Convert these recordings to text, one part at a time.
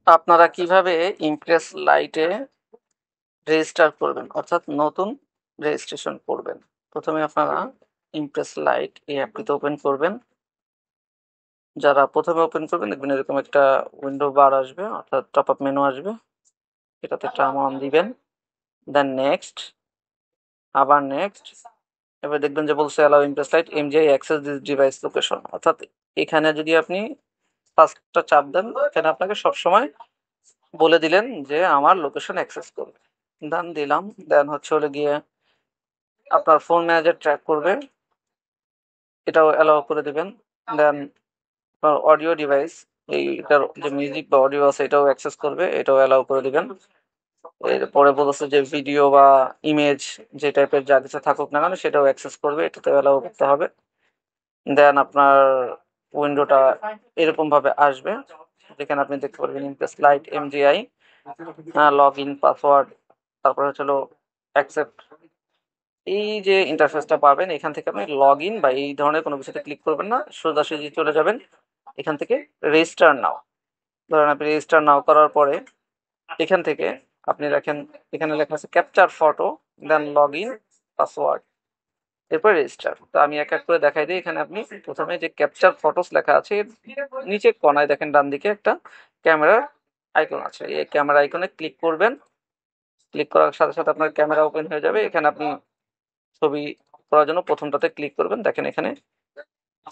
আপনারা কিভাবে ইমপ্রেস লাইটে রেজিস্টার করবেন, অর্থাৎ নতুন রেজিস্ট্রেশন করবেন। প্রথমে আপনারা ইমপ্রেস লাইট এই অ্যাপটিতে ওপেন করবেন। যারা প্রথমে ওপেন করবেন দেখবেন এরকম একটা উইন্ডো বার আসবে, অর্থাৎ টপ আপ মেনু আসবে, এটাতে টার্ন অন দিবেন, দেন নেক্সট, আবার নেক্সট। এবার দেখবেন যে বলছে allow Impress light MgI access this device location, অর্থাৎ এখানে যদি আপনি ফার্স্টটা চাপ দেন, এখানে আপনাকে সবসময় বলে দিলেন যে আমার লোকেশন অ্যাক্সেস করবে। ডান দিলাম, দেন হচ্ছে হলে গিয়ে আপনার ফোন ম্যানেজার ট্র্যাক করবে, এটাও অ্যালাউ করে দিবেন। দেন আপনার অডিও ডিভাইস, এইটার যে মিউজিক বা অডিও আছে এটাও অ্যাক্সেস করবে, এটাও অ্যালাউ করে দিবেন। এরপরে বলছে যে ভিডিও বা ইমেজ যে টাইপের যা কিছু থাকুক না কেন সেটাও অ্যাক্সেস করবে, এটাতে অ্যালাউ করতে হবে। দেন আপনার উইন্ডোটা এরকম ভাবে আসবে, যেখানে আপনি দেখতে পারবেন Impress light MgI, log in password, তারপর হচ্ছে অ্যাকসেপ্ট। এই যে ইন্টারফেসটা পাবেন, এখান থেকে আপনি লগ ইন বা এই ধরনের কোনো কিছুতে ক্লিক করবেন না, সোজাসুজি চলে যাবেন এখান থেকে রেজিস্টার নাও। ধরেন আপনি রেজিস্টার নাও করার পরে এখান থেকে আপনি দেখেন এখানে লেখা আছে capture photo, then log in password, এরপর রেজিস্টার। তো আমি এক এক করে দেখাই দিই। এখানে আপনি প্রথমে যে ক্যাপচার ফটোস লেখা আছে নিচে কোনায় দেখেন ডান দিকে একটা ক্যামেরার আইকন আছে, এই ক্যামেরা আইকনে ক্লিক করবেন। ক্লিক করার সাথে সাথে আপনার ক্যামেরা ওপেন হয়ে যাবে। এখানে আপনি ছবি করার জন্য প্রথমটাতে ক্লিক করবেন। দেখেন এখানে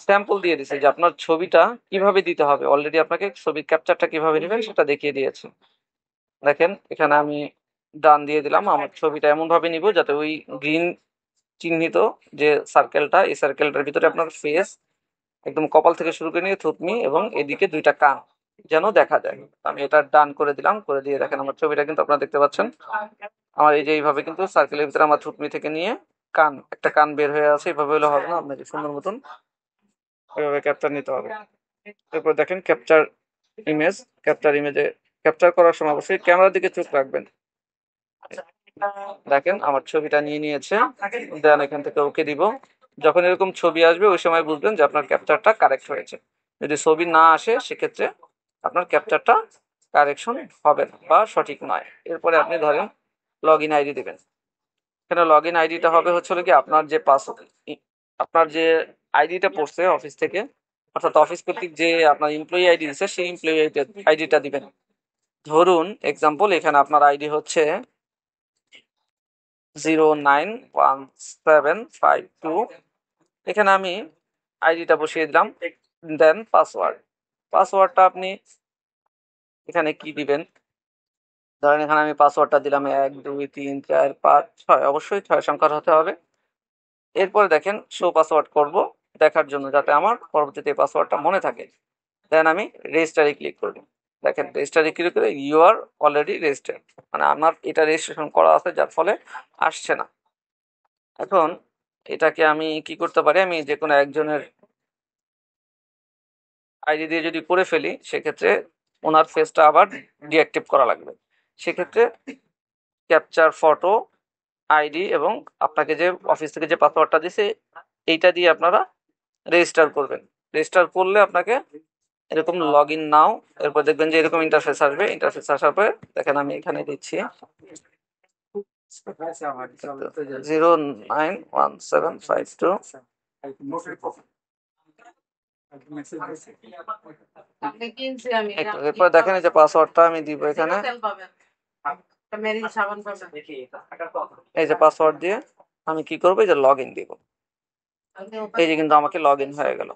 স্যাম্পল দিয়ে দিছে যে আপনার ছবিটা কিভাবে দিতে হবে, অলরেডি আপনাকে ছবির ক্যাপচারটা কিভাবে নেবেন সেটা দেখিয়ে দিয়েছে। দেখেন এখানে আমি ডান দিয়ে দিলাম, আমার ছবিটা এমন ভাবে নিব যাতে ওই গ্রিন চিহ্নিত যে সার্কেলটা, এই সার্কেলটার ভিতরে আপনার ফেস একদম কপাল থেকে শুরু করে নিয়ে থুতনি এবং এদিকে দুইটা কান যেন দেখা যায়। আমি এটা ডান করে দিলাম, করে দিয়ে দেখেন আমার ছবিটা কিন্তু আপনারা দেখতে পাচ্ছেন। আমার এই যে এইভাবে কিন্তু সার্কেলের ভিতরে আমার থুতনি থেকে নিয়ে কান, একটা কান বের হয়ে আছে, এইভাবে হলে হবে না, আপনাকে সুন্দর মতন এভাবে ক্যাপচার নিতে হবে। এরপর দেখেন ক্যাপচার ইমেজ, ক্যাপচার ইমেজে ক্যাপচার করার সময় অবশ্যই ক্যামেরার দিকে চোখ রাখবেন। দেখেন আমার ছবিটা নিয়ে নিয়েছে, দেন এখান থেকে ওকে দিব। যখন এরকম ছবি আসবে ওই সময় বুঝবেন যে আপনার ক্যাপচারটা কারেক্ট হয়েছে। যদি ছবি না আসে সেক্ষেত্রে আপনার ক্যাপচারটা কারেকশন হবে না বা সঠিক নয়। এরপরে আপনি ধরেন লগ ইন আইডি দেবেন। এখানে লগ ইন আইডিটা হবে হচ্ছে কি আপনার যে আপনার যে আইডিটা পড়ছে অফিস থেকে, অর্থাৎ অফিস কর্তৃক যে আপনার এমপ্লয়ি আইডি দিচ্ছে সেই এমপ্লয়ি আইডিটা দিবেন। ধরুন এক্সাম্পল এখানে আপনার আইডি হচ্ছে 091752, এখানে আমি আইডিটা বসিয়ে দিলাম। দেন পাসওয়ার্ডটা আপনি এখানে কি দিবেন, ধরেন এখানে আমি পাসওয়ার্ডটা দিলাম 1 2 3 4 5 6, অবশ্যই 6 সংখ্যার হতে হবে। এরপরে দেখেন শো পাসওয়ার্ড করব দেখার জন্য, যাতে আমার পরবর্তীতে এই পাসওয়ার্ডটা মনে থাকে। দেন আমি রেজিস্টারে ক্লিক করব। দেখেন রেজিস্টারে ক্লিক করে ইউ আর অলরেডি রেজিস্টার্ড, মানে আমার এটা রেজিস্ট্রেশন করা আছে যার ফলে আসছে না। এখন এটাকে আমি কি করতে পারি, আমি যে কোনো একজনের আইডি দিয়ে যদি করে ফেলি সেক্ষেত্রে ওনার ফেসটা আবার ডিঅ্যাক্টিভ করা লাগবে। সেক্ষেত্রে ক্যাপচার ফটো, আইডি এবং আপনাকে যে অফিস থেকে যে পাসওয়ার্ডটা দিছে এইটা দিয়ে আপনারা রেজিস্টার করবেন। রেজিস্টার করলে আপনাকে এরকম লগ ইন নাও, এরপর দেখবেন যে এরকম ইন্টারফেস আসবে। ইন্টারফেস আসার পরে দেখেন আমি এখানে দিচ্ছি 091752। এরপর দেখেন এই যে পাসওয়ার্ডটা আমি দিব এখানে, এই যে পাসওয়ার্ড দিয়ে আমি কি করবো, এই যে লগ ইন দিব। এই যে কিন্তু আমাকে লগ ইন হয়ে গেল,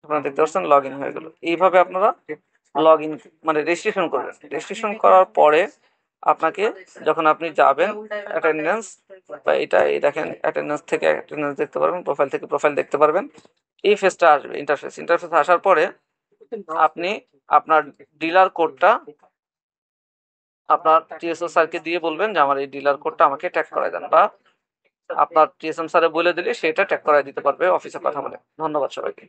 আপনারা দেখতে পাচ্ছেন লগ ইন হয়ে গেল। এইভাবে আপনারা লগ ইন মানে রেজিস্ট্রেশন করবেন। রেজিস্ট্রেশন করার পরে আপনাকে যখন আপনি যাবেন অ্যাটেন্ডেন্স বা এটা এই দেখেন অ্যাটেন্ডেন্স থেকে অ্যাটেন্ডেন্স দেখতে পারবেন, প্রোফাইল থেকে প্রোফাইল দেখতে পারবেন। এই ফেসটা আসবে, ইন্টারফেস আসার পরে আপনি আপনার ডিলার কোডটা আপনার টিএসও স্যারকে দিয়ে বলবেন যে আমার এই ডিলার কোডটা আমাকে ট্যাগ করায় দেন, বা আপনার টিএসএম স্যারে বলে দিলে সেটা ট্যাগ করায় দিতে পারবে অফিসে কথা বলে। ধন্যবাদ সবাইকে।